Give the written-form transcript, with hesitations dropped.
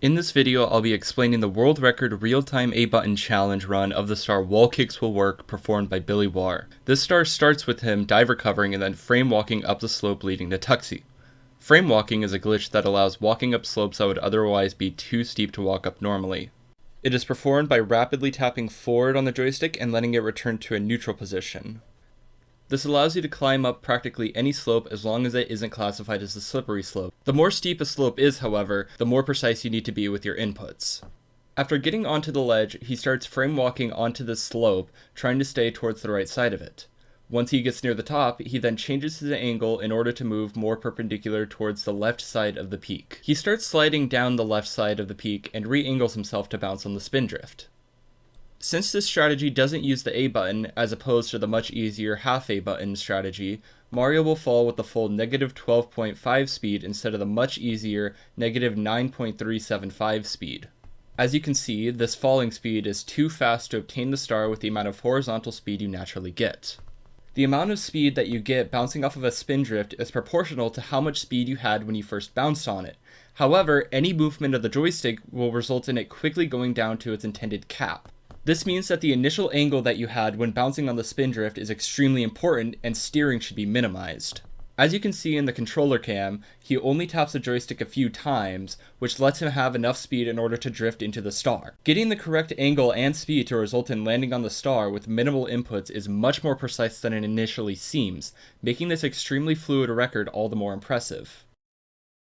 In this video, I'll be explaining the world record real-time A-button challenge run of the star Wall Kicks Will Work performed by Billy Warr. This star starts with him dive recovering and then frame walking up the slope leading to Tuxie. Frame walking is a glitch that allows walking up slopes that would otherwise be too steep to walk up normally. It is performed by rapidly tapping forward on the joystick and letting it return to a neutral position. This allows you to climb up practically any slope as long as it isn't classified as a slippery slope. The more steep a slope is, however, the more precise you need to be with your inputs. After getting onto the ledge, he starts frame walking onto this slope, trying to stay towards the right side of it. Once he gets near the top, he then changes his angle in order to move more perpendicular towards the left side of the peak. He starts sliding down the left side of the peak and re-angles himself to bounce on the spindrift. Since this strategy doesn't use the A button, as opposed to the much easier half A button strategy, Mario will fall with the full negative 12.5 speed instead of the much easier negative 9.375 speed. As you can see, this falling speed is too fast to obtain the star with the amount of horizontal speed you naturally get. The amount of speed that you get bouncing off of a spindrift is proportional to how much speed you had when you first bounced on it. However, any movement of the joystick will result in it quickly going down to its intended cap. This means that the initial angle that you had when bouncing on the spindrift is extremely important and steering should be minimized. As you can see in the controller cam, he only taps the joystick a few times, which lets him have enough speed in order to drift into the star. Getting the correct angle and speed to result in landing on the star with minimal inputs is much more precise than it initially seems, making this extremely fluid record all the more impressive.